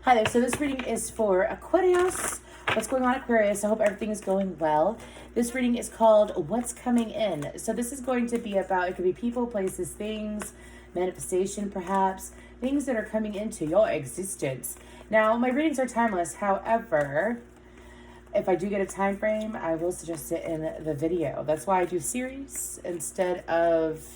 Hi there, so this reading is for Aquarius. What's going on, Aquarius? I hope everything is going well. This reading is called What's Coming In. So this is going to be about, it could be people, places, things, manifestation perhaps, things that are coming into your existence. Now, my readings are timeless. However, if I do get a time frame, I will suggest it in the video. That's why I do series instead of...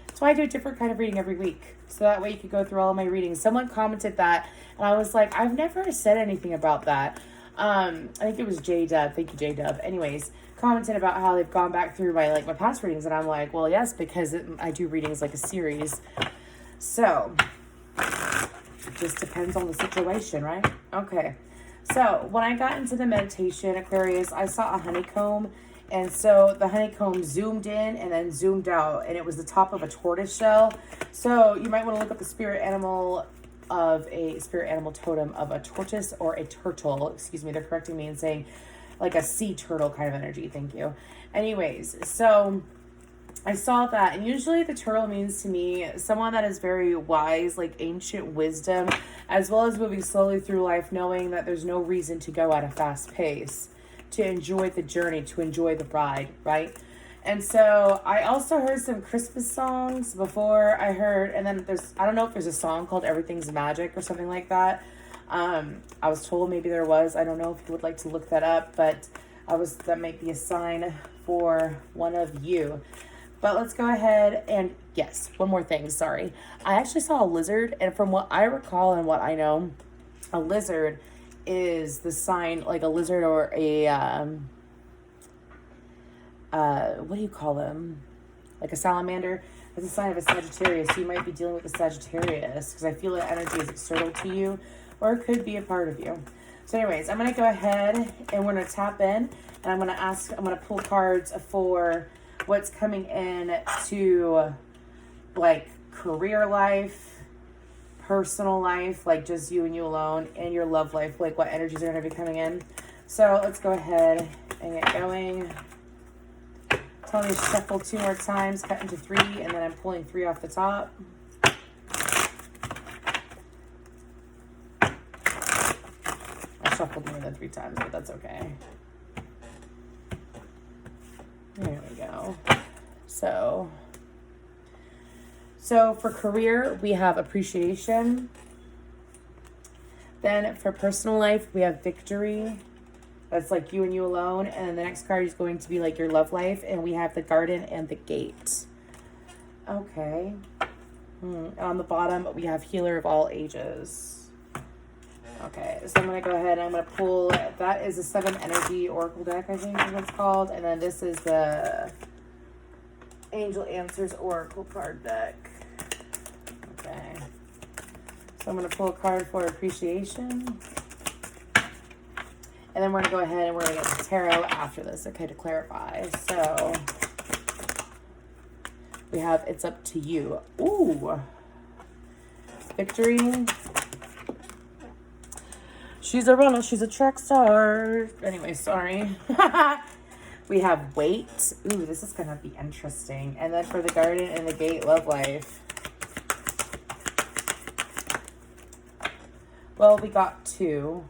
That's why I do a different kind of reading every week. So that way you could go through all of my readings. Someone commented that, and I was like, I've never said anything about that. I think it was J-Dub. Thank you, J-Dub. Anyways, commented about how they've gone back through my past readings. And I'm like, well, yes, because I do readings like a series. So, it just depends on the situation, right? Okay. So, when I got into the meditation, Aquarius, I saw a honeycomb. And so the honeycomb zoomed in and then zoomed out, and it was the top of a tortoise shell. So you might want to look up the spirit animal totem of a tortoise or a turtle. Excuse me, they're correcting me and saying like a sea turtle kind of energy. Thank you. Anyways, so I saw that, and usually the turtle means to me someone that is very wise, like ancient wisdom, as well as moving slowly through life, knowing that there's no reason to go at a fast pace, to enjoy the journey, to enjoy the ride, right? And so I also heard some Christmas songs before I heard, and then I don't know if there's a song called Everything's Magic or something like that. I was told maybe there was. I don't know if you would like to look that up, but that might be a sign for one of you. But let's go ahead and, yes, one more thing, sorry. I actually saw a lizard, and from what I recall and what I know, a lizard is the sign, like a lizard or a, what do you call them? Like a salamander. It's a sign of a Sagittarius. So you might be dealing with a Sagittarius because I feel that energy is external to you, or it could be a part of you. So anyways, I'm going to go ahead and we're going to tap in, and I'm going to pull cards for what's coming in to like career life, personal life, like just you and you alone, and your love life, like what energies are going to be coming in. So let's go ahead and get going. Tell me to shuffle 2 more times, cut into 3, and then I'm pulling 3 off the top. I shuffled more than 3 times, but that's okay. There we go. So for career, we have appreciation. Then for personal life, we have victory. That's like you and you alone. And then the next card is going to be like your love life. And we have the garden and the gate. Okay. On the bottom, we have healer of all ages. Okay, so I'm going to go ahead and I'm going to pull, that is a 7 energy oracle deck, I think is what it's called. And then this is the Angel Answers oracle card deck. Okay, so I'm going to pull a card for appreciation. And then we're going to go ahead and we're going to get the tarot after this, okay, to clarify. So we have It's Up to You. Ooh. Victory. She's a runner. She's a track star. Anyway, sorry. We have Wait. Ooh, this is going to be interesting. And then for the garden and the gate, love life. Well, we got 2.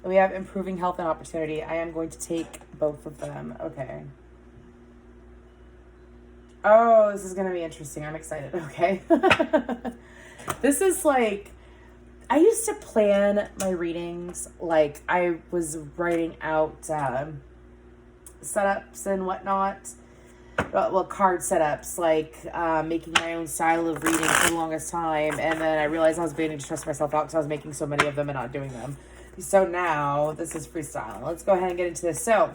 And we have improving health and opportunity. I am going to take both of them. Okay. Oh, this is going to be interesting. I'm excited. Okay. This is like, I used to plan my readings like I was writing out setups and whatnot. Well, card setups, like making my own style of reading for the longest time. And then I realized I was beginning to stress myself out because I was making so many of them and not doing them. So now this is freestyle. Let's go ahead and get into this. So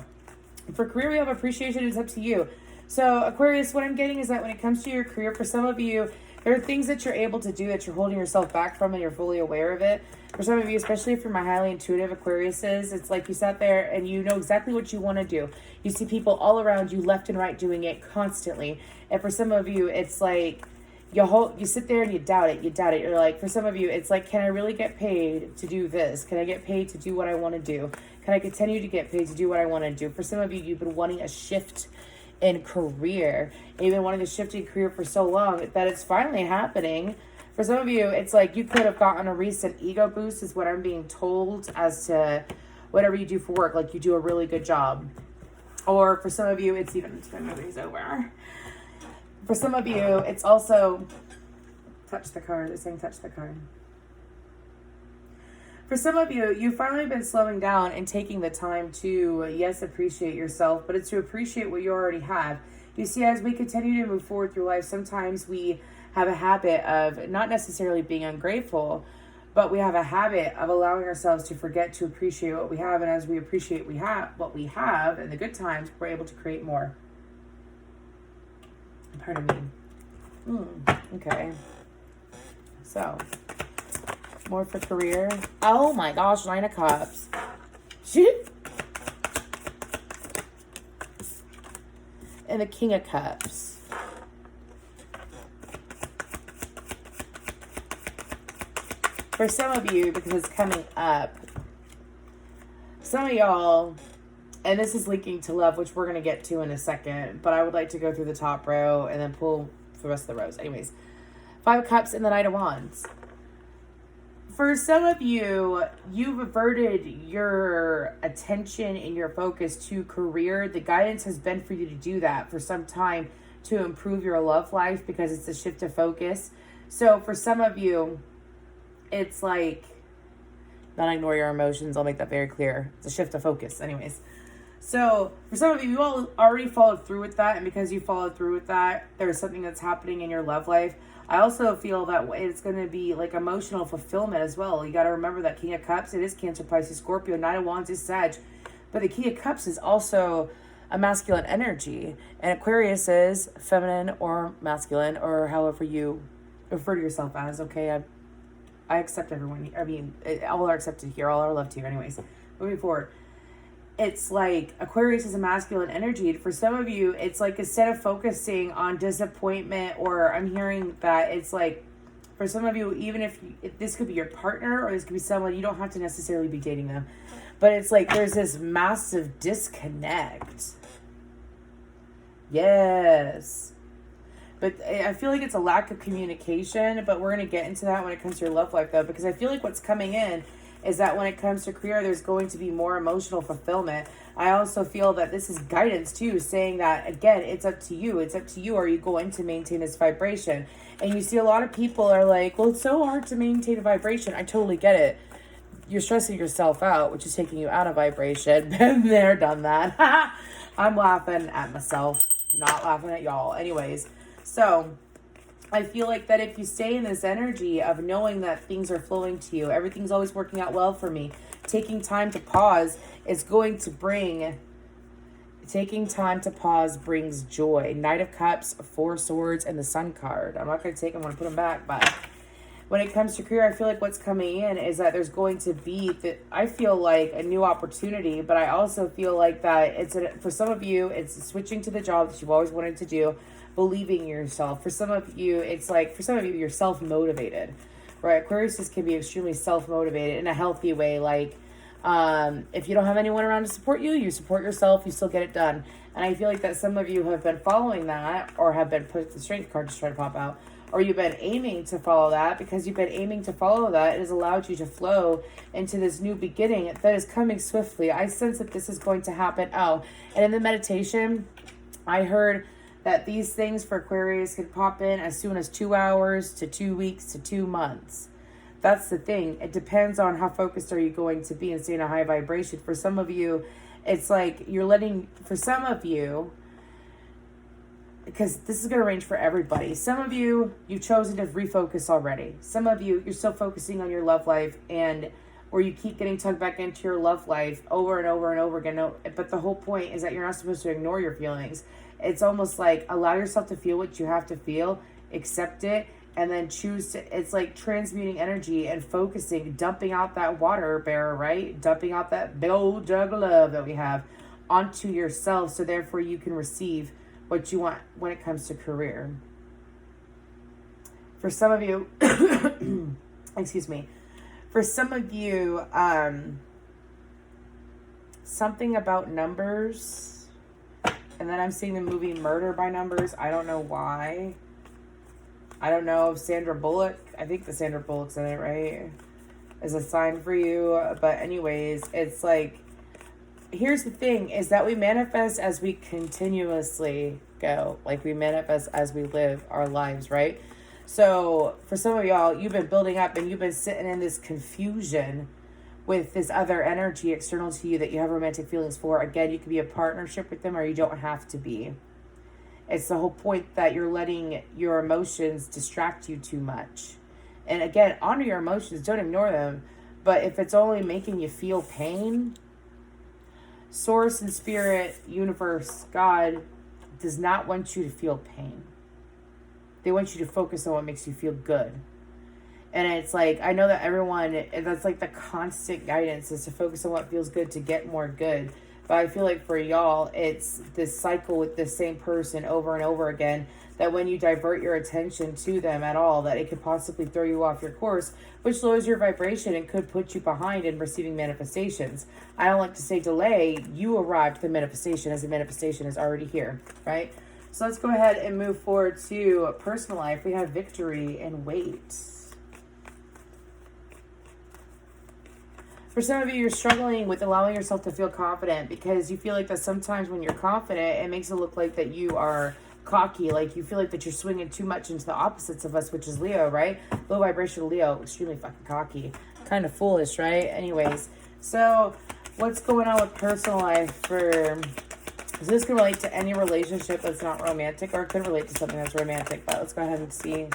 for career, we have appreciation. It's up to you. So Aquarius, what I'm getting is that when it comes to your career, for some of you, there are things that you're able to do that you're holding yourself back from and you're fully aware of it. For some of you, especially for my highly intuitive Aquariuses, it's like you sat there and you know exactly what you want to do. You see people all around you left and right doing it constantly. And for some of you, it's like you sit there and you doubt it. You're like, for some of you, it's like, can I really get paid to do this? Can I get paid to do what I want to do? Can I continue to get paid to do what I want to do? For some of you, you've been wanting a shift in career. And you've been wanting to shift in career for so long that it's finally happening. For For some of you, it's like you could have gotten a recent ego boost is what I'm being told as to whatever you do for work. Like you do a really good job. Or for some of you, it's even, my movie's over. For some of you, it's also, touch the card. They're saying touch the card. For some of you, you've finally been slowing down and taking the time to, yes, appreciate yourself, but it's to appreciate what you already have. You see, as we continue to move forward through life, sometimes we have a habit of not necessarily being ungrateful, but we have a habit of allowing ourselves to forget to appreciate what we have. And as we appreciate what we have in the good times, we're able to create more. Pardon me. Okay. So, more for career. Oh my gosh, 9 of Cups. Shoot. And the King of Cups. For some of you, because it's coming up, some of y'all, and this is linking to love, which we're going to get to in a second, but I would like to go through the top row and then pull the rest of the rows. Anyways, 5 of Cups and the Knight of Wands. For some of you, you've averted your attention and your focus to career. The guidance has been for you to do that for some time to improve your love life because it's a shift of focus. So for some of you, it's like, not ignore your emotions. I'll make that very clear. It's a shift of focus. Anyways. So for some of you, you all already followed through with that. And because you followed through with that, there's something that's happening in your love life. I also feel that it's going to be like emotional fulfillment as well. You got to remember that King of Cups, it is Cancer, Pisces, Scorpio. Knight of Wands is Sag. But the King of Cups is also a masculine energy. And Aquarius is feminine or masculine or however you refer to yourself as. Okay, I accept everyone. I mean, all are accepted here. All are loved here. Anyways, moving forward. It's like Aquarius is a masculine energy. For some of you, it's like instead of focusing on disappointment, or I'm hearing that it's like, for some of you, even if this could be your partner or this could be someone, you don't have to necessarily be dating them. But it's like there's this massive disconnect. Yes. But I feel like it's a lack of communication, but we're going to get into that when it comes to your love life, though, because I feel like what's coming in is that when it comes to career, there's going to be more emotional fulfillment. I also feel that this is guidance, too, saying that, again, it's up to you. It's up to you. Are you going to maintain this vibration? And you see a lot of people are like, well, it's so hard to maintain a vibration. I totally get it. You're stressing yourself out, which is taking you out of vibration. Been there, done that. I'm laughing at myself, not laughing at y'all. Anyways, so I feel like that if you stay in this energy of knowing that things are flowing to you, everything's always working out well for me, taking time to pause is going to bring, taking time to pause brings joy. Knight of Cups, 4 Swords, and the Sun card. I'm not going to take them, I'm going to put them back, but when it comes to career, I feel like what's coming in is that there's going to be, I feel like a new opportunity, but I also feel like that for some of you, it's switching to the job that you've always wanted to do, believing in yourself. For some of you, it's like, for some of you, you're self-motivated, right? Aquarius can be extremely self-motivated in a healthy way. Like, if you don't have anyone around to support you, you support yourself, you still get it done. And I feel like that some of you have been following that, or have been put the strength card just trying to pop out, or you've been aiming to follow that. Because you've been aiming to follow that, it has allowed you to flow into this new beginning that is coming swiftly. I sense that this is going to happen. Oh, and in the meditation, I heard that these things for Aquarius could pop in as soon as 2 hours to 2 weeks to 2 months. That's the thing. It depends on how focused are you going to be and stay in a high vibration. For some of you, it's like you're letting, for some of you, because this is going to range for everybody. Some of you, you've chosen to refocus already. Some of you, you're still focusing on your love life, and or you keep getting tugged back into your love life over and over and over again. But the whole point is that you're not supposed to ignore your feelings. It's almost like allow yourself to feel what you have to feel, accept it, and then choose to, it's like transmuting energy and focusing, dumping out that water bearer, right? Dumping out that big old jug of love that we have onto yourself, so therefore you can receive what you want when it comes to career. For some of you, excuse me, for some of you, something about numbers. And then I'm seeing the movie Murder by Numbers. I don't know why. I don't know if Sandra Bullock. I think the Sandra Bullock's in it, right? Is a sign for you. But anyways, it's like, here's the thing, is that we manifest as we continuously go. Like, we manifest as we live our lives, right? So for some of y'all, you've been building up and you've been sitting in this confusion with this other energy external to you that you have romantic feelings for. Again, you could be a partnership with them or you don't have to be. It's the whole point that you're letting your emotions distract you too much. And again, honor your emotions, don't ignore them. But if it's only making you feel pain, Source and Spirit, Universe, God does not want you to feel pain. They want you to focus on what makes you feel good. And it's like, I know that everyone, that's like the constant guidance, is to focus on what feels good to get more good. But I feel like for y'all, it's this cycle with the same person over and over again, that when you divert your attention to them at all, that it could possibly throw you off your course, which lowers your vibration and could put you behind in receiving manifestations. I don't like to say delay. You arrive to the manifestation as the manifestation is already here, right? So let's go ahead and move forward to personal life. We have victory and wait. For some of you, you're struggling with allowing yourself to feel confident because you feel like that sometimes when you're confident, it makes it look like that you are cocky. Like you feel like that you're swinging too much into the opposites of us, which is Leo, right? Low vibrational Leo, extremely fucking cocky. Kind of foolish, right? Anyways, so what's going on with personal life for... So this can relate to any relationship that's not romantic, or it could relate to something that's romantic. But let's go ahead and see.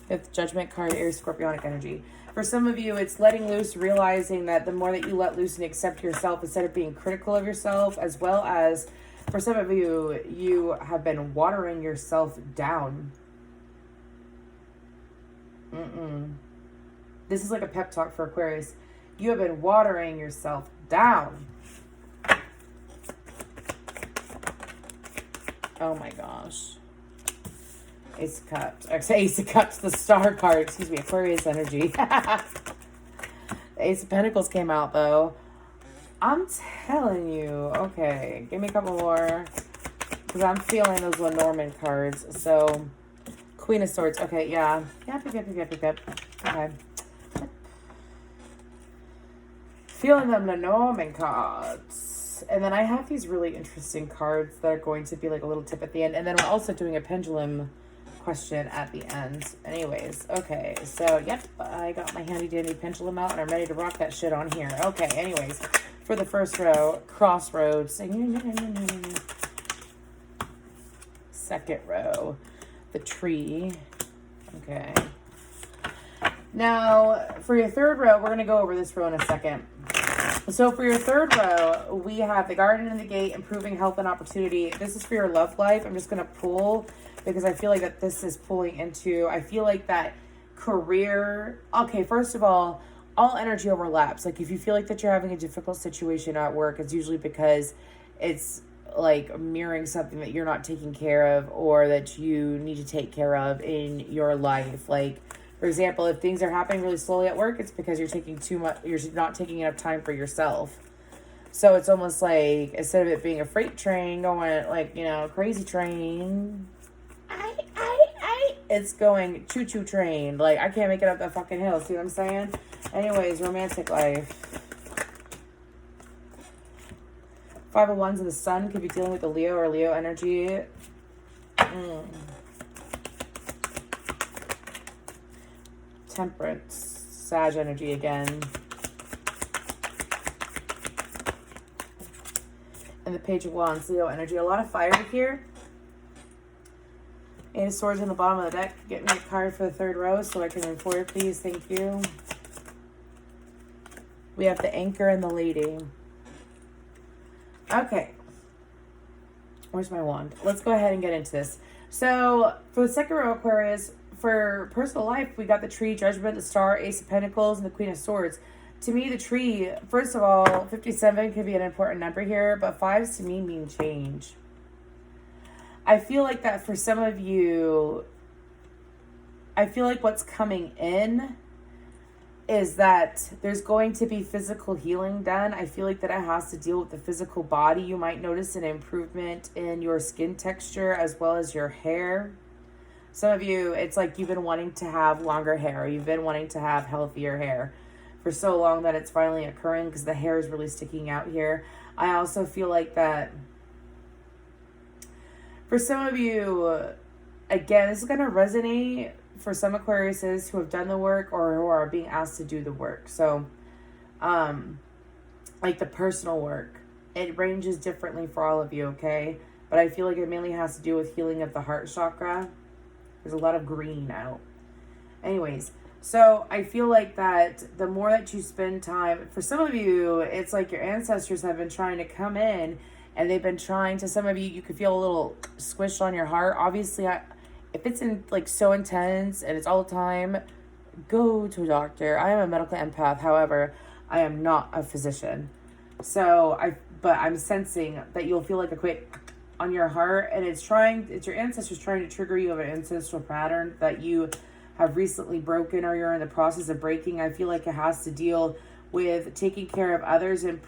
Fifth Judgment card, Aries, Scorpionic energy. For some of you, it's letting loose, realizing that the more that you let loose and accept yourself instead of being critical of yourself, as well as for some of you, you have been watering yourself down. This is like a pep talk for Aquarius. You have been watering yourself down. Oh my gosh. Ace of Cups. I say Ace of Cups, the Star card. Excuse me, Aquarius energy. The Ace of Pentacles came out, though. I'm telling you. Okay, give me a couple more. Because I'm feeling those Lenormand cards. So, Queen of Swords. Okay, yeah. Yep. Okay. Feeling them Lenormand cards. And then I have these really interesting cards that are going to be like a little tip at the end. And then we're also doing a pendulum question at the end. Anyways, okay, so yep, I got my handy dandy pendulum out and I'm ready to rock that shit on here. Okay, anyways, for the first row, Crossroads. Second row, the Tree. Okay. Now, for your third row, we're going to go over this row in a second. So for your third row, we have the Garden and the Gate, improving health and opportunity. This is for your love life. I'm just going to pull because I feel like that this is pulling into, I feel like that career. Okay, first of all energy overlaps. Like if you feel like that you're having a difficult situation at work, it's usually because it's like mirroring something that you're not taking care of or that you need to take care of in your life. Like, for example, if things are happening really slowly at work, it's because you're taking too much, you're not taking enough time for yourself. So it's almost like, instead of it being a freight train going like, you know, crazy train, it's going choo-choo train. Like, I can't make it up that fucking hill. See what I'm saying? Anyways, romantic life. Five of Wands in the Sun could be dealing with the Leo or Leo energy. Temperance, Sag energy again. And the Page of Wands, Leo energy. A lot of fire here. Eight of Swords in the bottom of the deck. Get me a card for the third row so I can move forward, please. Thank you. We have the Anchor and the Lady. Okay. Where's my wand? Let's go ahead and get into this. So, for the second row, Aquarius, for personal life, we got the Tree, Judgment, the Star, Ace of Pentacles, and the Queen of Swords. To me, the Tree, first of all, 57 could be an important number here, but 5s to me mean change. I feel like that for some of you, I feel like what's coming in is that there's going to be physical healing done. I feel like that it has to deal with the physical body. You might notice an improvement in your skin texture as well as your hair. Some of you, it's like you've been wanting to have longer hair. You've been wanting to have healthier hair for so long that it's finally occurring because the hair is really sticking out here. I also feel like that for some of you, again, this is going to resonate for some Aquariuses who have done the work or who are being asked to do the work. So, like the personal work, it ranges differently for all of you, okay? But I feel like it mainly has to do with healing of the heart chakra. There's a lot of green out. Anyways, so I feel like that the more that you spend time, for some of you, it's like your ancestors have been trying to come in and they've been trying to, some of you, you could feel a little squished on your heart. Obviously, if it's in like so intense and it's all the time, go to a doctor. I am a medical empath. However, I am not a physician. But I'm sensing that you'll feel like a quick on your heart, and it's your ancestors trying to trigger you of an ancestral pattern that you have recently broken or you're in the process of breaking. I feel like it has to deal with taking care of others and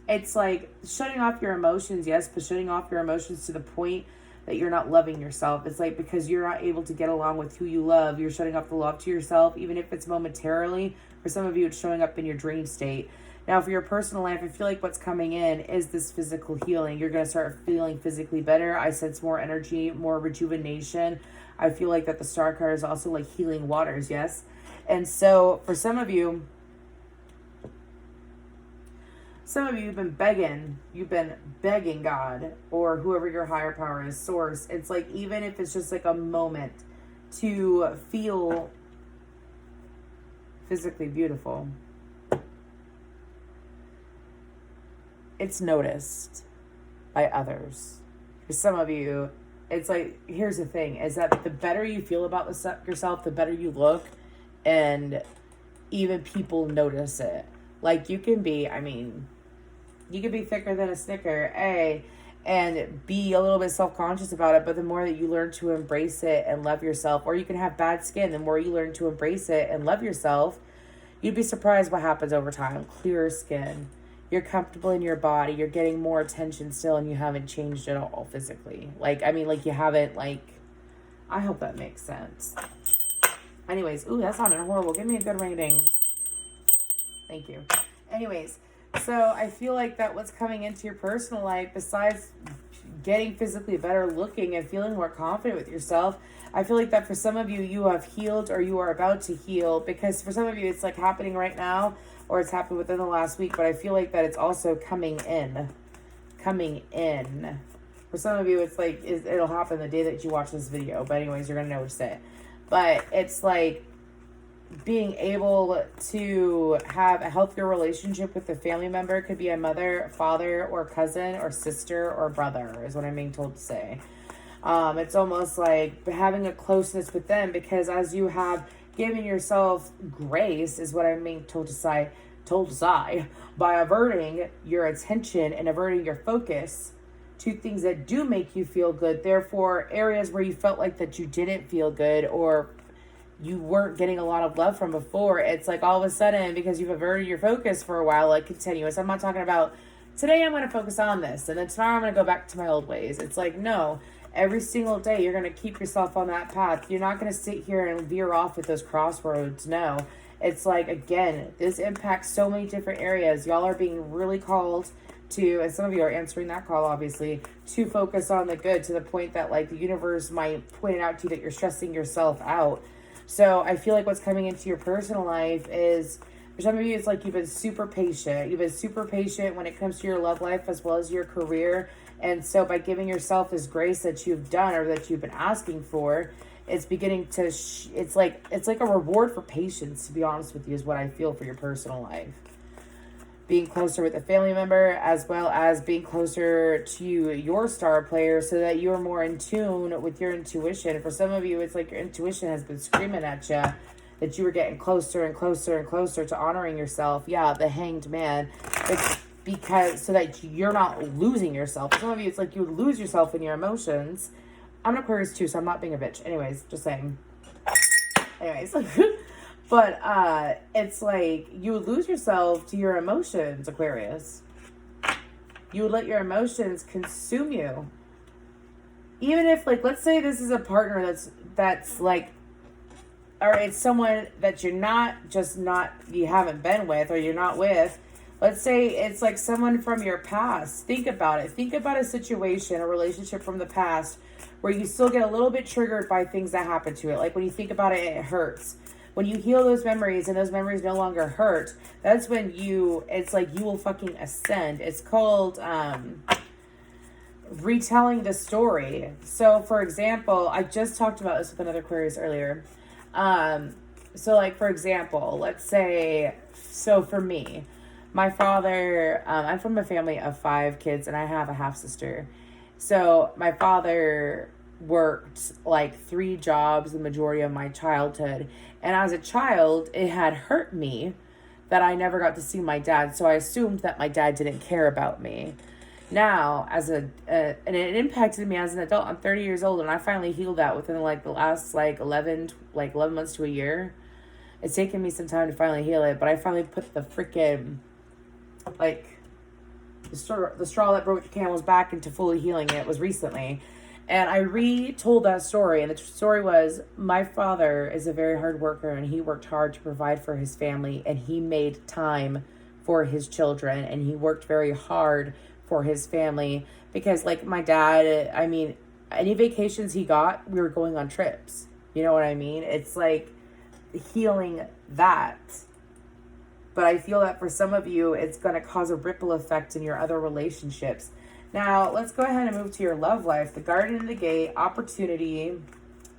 it's like shutting off your emotions, yes, but shutting off your emotions to the point that you're not loving yourself. It's like because you're not able to get along with who you love, you're shutting off the love to yourself, even if it's momentarily. For some of you, it's showing up in your dream state. Now, for your personal life, I feel like what's coming in is this physical healing. You're going to start feeling physically better. I sense more energy, more rejuvenation. I feel like that the star card is also like healing waters, yes? And so for some of you, you've been begging God or whoever your higher power is, source. It's like, even if it's just like a moment to feel physically beautiful, it's noticed by others. For some of you, it's like, here's the thing, is that the better you feel about yourself, the better you look, and even people notice it. Like, you can be thicker than a Snicker, and be a little bit self-conscious about it, but the more that you learn to embrace it and love yourself, or you can have bad skin, the more you learn to embrace it and love yourself, you'd be surprised what happens over time. Clearer skin. You're comfortable in your body. You're getting more attention still, and you haven't changed at all physically. You haven't, I hope that makes sense. Anyways, ooh, that sounded horrible. Give me a good ring-a-ding. Thank you. Anyways, so I feel like that what's coming into your personal life, besides getting physically better looking and feeling more confident with yourself, I feel like that for some of you, you have healed or you are about to heal, because for some of you, it's like happening right now, or it's happened within the last week, but I feel like that it's also coming in. For some of you, it's like, it'll happen the day that you watch this video, but anyways, you're going to notice it. But it's like being able to have a healthier relationship with a family member. It could be a mother, father, or cousin, or sister, or brother, is what I'm being told to say. It's almost like having a closeness with them, because as you have given yourself grace, is what I'm being told to say, by averting your attention and averting your focus to things that do make you feel good. Therefore, areas where you felt like that you didn't feel good or you weren't getting a lot of love from before, it's like all of a sudden, because you've averted your focus for a while, like continuous. I'm not talking about today I'm going to focus on this and then tomorrow I'm going to go back to my old ways. It's like, no, every single day you're going to keep yourself on that path. You're not going to sit here and veer off at those crossroads. No, it's like, again, this impacts so many different areas. Y'all are being really called to, and some of you are answering that call, obviously, to focus on the good, to the point that like the universe might point it out to you that you're stressing yourself out. So I feel like what's coming into your personal life is, for some of you, it's like you've been super patient. You've been super patient when it comes to your love life as well as your career. And so by giving yourself this grace that you've done or that you've been asking for, it's beginning to, it's like a reward for patience, to be honest with you, is what I feel for your personal life. Being closer with a family member, as well as being closer to your star player, so that you're more in tune with your intuition. For some of you, it's like your intuition has been screaming at you that you were getting closer and closer and closer to honoring yourself. Yeah, the Hanged Man. It's because so that you're not losing yourself. For some of you, it's like you lose yourself in your emotions. I'm an Aquarius too, so I'm not being a bitch. Anyways, just saying. Anyways. But it's like you would lose yourself to your emotions, Aquarius. You would let your emotions consume you. Even if, like, let's say this is a partner that's that's like, or it's someone that you haven't been with, or you're not with. Let's say it's like someone from your past. Think about it. Think about a situation, a relationship from the past where you still get a little bit triggered by things that happen to it. Like when you think about it, it hurts. When you heal those memories and those memories no longer hurt, that's when it's like you will fucking ascend. It's called retelling the story. So for example, I just talked about this with another Aquarius earlier. So like, for example, let's say, so for me, my father, I'm from a family of 5 kids and I have a half sister. So my father worked like 3 jobs the majority of my childhood. And as a child, it had hurt me that I never got to see my dad. So I assumed that my dad didn't care about me. Now, and it impacted me as an adult. I'm 30 years old and I finally healed that within like the last 11 months to a year. It's taken me some time to finally heal it, but I finally put the freaking the straw that broke the camel's back into fully healing it was recently. And I retold that story, and the story was, my father is a very hard worker and he worked hard to provide for his family, and he made time for his children, and he worked very hard for his family, because like my dad, I mean, any vacations he got, we were going on trips. You know what I mean? It's like healing that. But I feel that for some of you, it's going to cause a ripple effect in your other relationships. Now, let's go ahead and move to your love life. The Garden and the Gate, opportunity,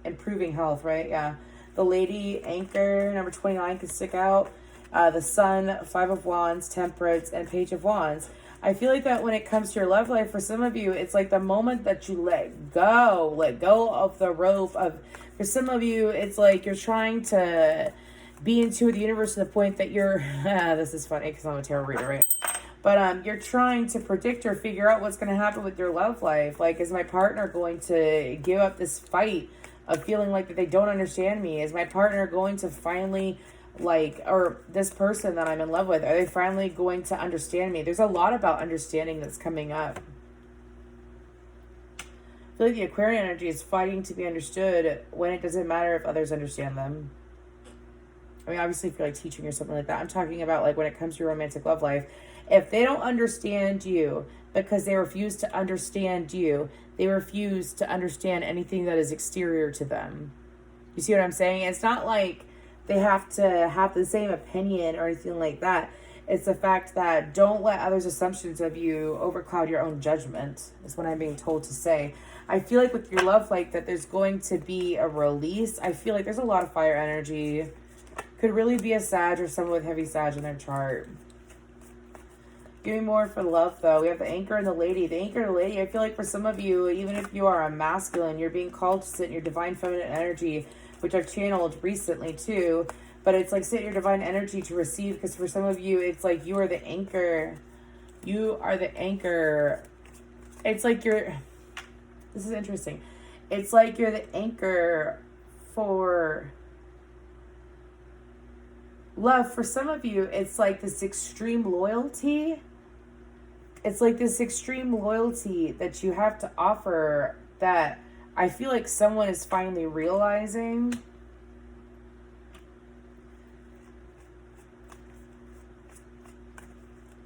improving health, right? Yeah. The Lady, Anchor, number 29 can stick out. The Sun, 5 of Wands, Temperance, and Page of Wands. I feel like that when it comes to your love life, for some of you, it's like the moment that you let go of the rope of, for some of you, it's like you're trying to be in tune with the universe to the point that you're, this is funny because I'm a tarot reader, right? But you're trying to predict or figure out what's going to happen with your love life. Like, is my partner going to give up this fight of feeling like that they don't understand me? Is my partner going to finally, or this person that I'm in love with, are they finally going to understand me? There's a lot about understanding that's coming up. I feel like the Aquarian energy is fighting to be understood when it doesn't matter if others understand them. I mean, obviously, if you're like teaching or something like that, I'm talking about like when it comes to your romantic love life. If they don't understand you because they refuse to understand you, they refuse to understand anything that is exterior to them. You see what I'm saying? It's not like they have to have the same opinion or anything like that. It's the fact that don't let others' assumptions of you overcloud your own judgment, is what I'm being told to say. I feel like with your love life that there's going to be a release. I feel like there's a lot of fire energy. Could really be a Sag or someone with heavy Sag in their chart. Give me more for love, though. We have the Anchor and the Lady. The Anchor and the Lady, I feel like for some of you, even if you are a masculine, you're being called to sit in your divine feminine energy, which I've channeled recently, too. But it's like sit in your divine energy to receive, because for some of you, it's like you are the anchor. You are the anchor. It's like you're... This is interesting. It's like you're the anchor for... love. For some of you, it's like this extreme loyalty. It's like this extreme loyalty that you have to offer that I feel like someone is finally realizing.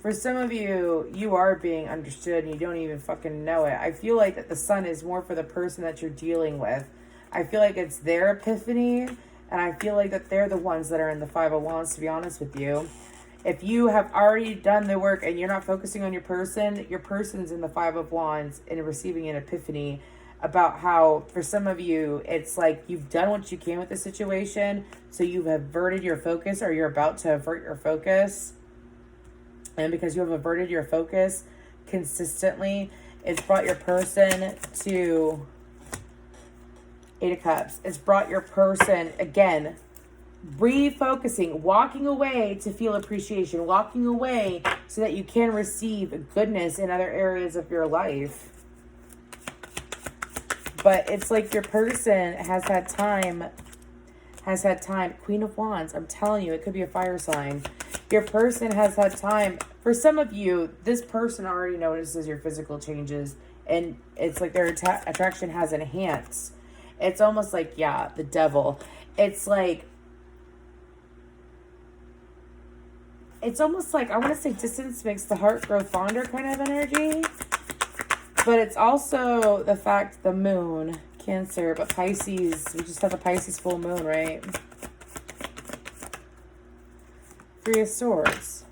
For some of you, you are being understood and you don't even fucking know it. I feel like that the Sun is more for the person that you're dealing with. I feel like it's their epiphany. And I feel like that they're the ones that are in the 5 of Wands, to be honest with you. If you have already done the work and you're not focusing on your person's in the 5 of Wands and receiving an epiphany about how, for some of you, it's like you've done what you can with the situation. So you've averted your focus, or you're about to avert your focus. And because you have averted your focus consistently, it's brought your person to... 8 of Cups. It's brought your person, again, refocusing, walking away to feel appreciation, walking away so that you can receive goodness in other areas of your life. But it's like your person has had time. Queen of Wands, I'm telling you, it could be a fire sign. Your person has had time. For some of you, this person already notices your physical changes, and it's like their attraction has enhanced. It's almost like, yeah, the devil. It's like, it's almost like, I want to say distance makes the heart grow fonder kind of energy. But it's also the fact the moon, Cancer, but Pisces, we just have a Pisces full moon, right? Three of Swords.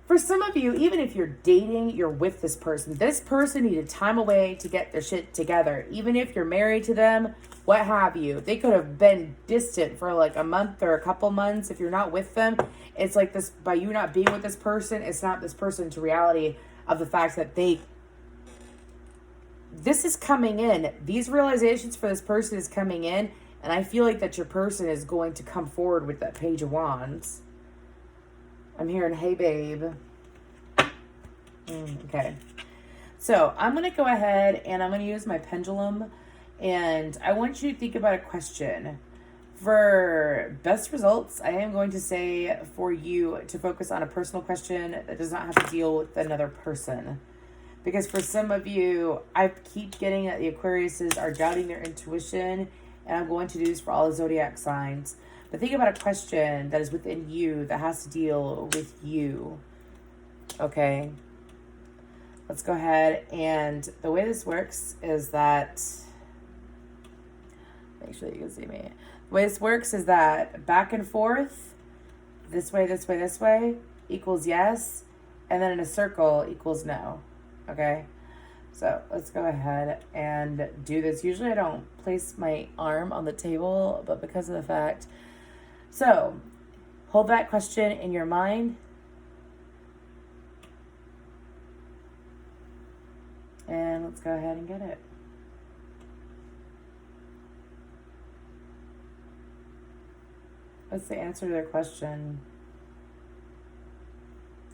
For some of you, even if you're dating, you're with this person needed time away to get their shit together. Even if you're married to them, what have you. They could have been distant for like a month or a couple months. If you're not with them, it's like this, by you not being with this person, it's not this person's reality of the fact that this is coming in. These realizations for this person is coming in. And I feel like that your person is going to come forward with that Page of Wands. I'm hearing, hey, babe. Okay. So I'm going to go ahead and I'm going to use my pendulum. And I want you to think about a question. For best results, I am going to say for you to focus on a personal question that does not have to deal with another person. Because for some of you, I keep getting that the Aquariuses are doubting their intuition. And I'm going to do this for all the zodiac signs. But think about a question that is within you that has to deal with you. Okay. Let's go ahead. And the way this works is that, make sure you can see me. The way this works is that back and forth, this way, this way, this way, equals yes. And then in a circle equals no. Okay. So let's go ahead and do this. Usually I don't place my arm on the table, but because of the fact. So hold that question in your mind. And let's go ahead and get it. What's the answer to their question?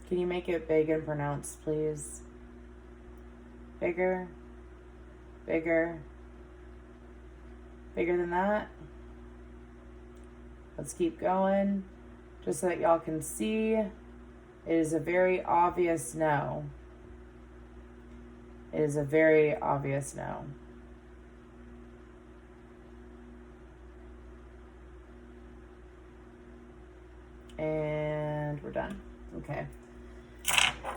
Can you make it big and pronounced, please? Bigger, bigger, bigger than that. Let's keep going, just so that y'all can see. It is a very obvious no. It is a very obvious no. And we're done. Okay.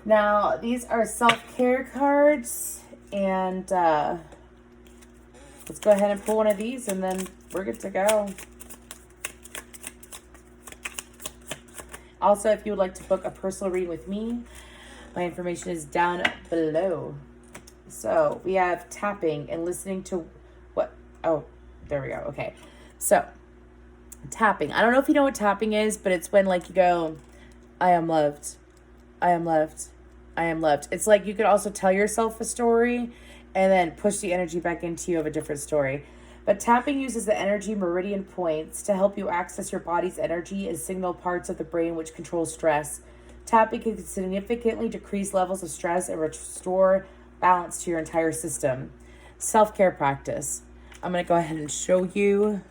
Now, these are self-care cards, and let's go ahead and pull one of these, and then we're good to go. Also, if you would like to book a personal reading with me, my information is down below. So, we have tapping and listening to what? Oh, there we go. Okay. So, tapping. I don't know if you know what tapping is, but it's when, like, you go, I am loved. I am loved. I am loved. It's like you could also tell yourself a story and then push the energy back into you of a different story. But tapping uses the energy meridian points to help you access your body's energy and signal parts of the brain which control stress. Tapping can significantly decrease levels of stress and restore balance to your entire system. Self-care practice. I'm going to go ahead and show you.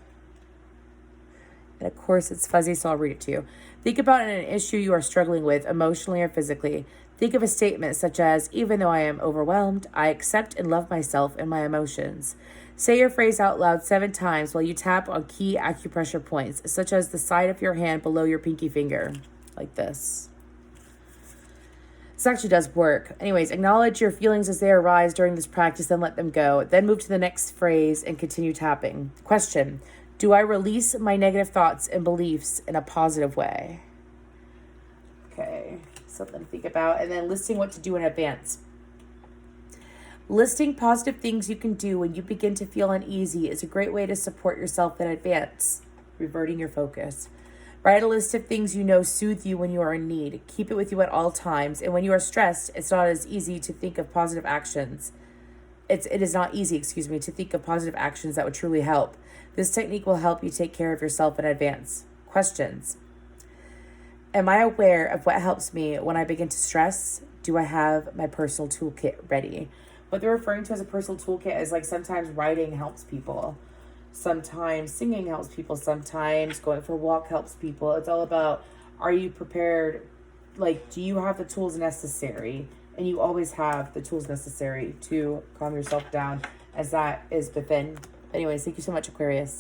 And of course, it's fuzzy, so I'll read it to you. Think about an issue you are struggling with, emotionally or physically. Think of a statement such as, even though I am overwhelmed, I accept and love myself and my emotions. Say your phrase out loud 7 times while you tap on key acupressure points, such as the side of your hand below your pinky finger, like this. This actually does work. Anyways, acknowledge your feelings as they arise during this practice and let them go. Then move to the next phrase and continue tapping. Question. Do I release my negative thoughts and beliefs in a positive way? Okay, something to think about. And then listing what to do in advance. Listing positive things you can do when you begin to feel uneasy is a great way to support yourself in advance. Reverting your focus. Write a list of things you know soothe you when you are in need. Keep it with you at all times. And when you are stressed, it's not as easy to think of positive actions. It is not easy, to think of positive actions that would truly help. This technique will help you take care of yourself in advance. Questions. Am I aware of what helps me when I begin to stress? Do I have my personal toolkit ready? What they're referring to as a personal toolkit is like sometimes writing helps people. Sometimes singing helps people. Sometimes going for a walk helps people. It's all about, are you prepared? Like, do you have the tools necessary? And you always have the tools necessary to calm yourself down as that is within. Anyways, thank you so much, Aquarius.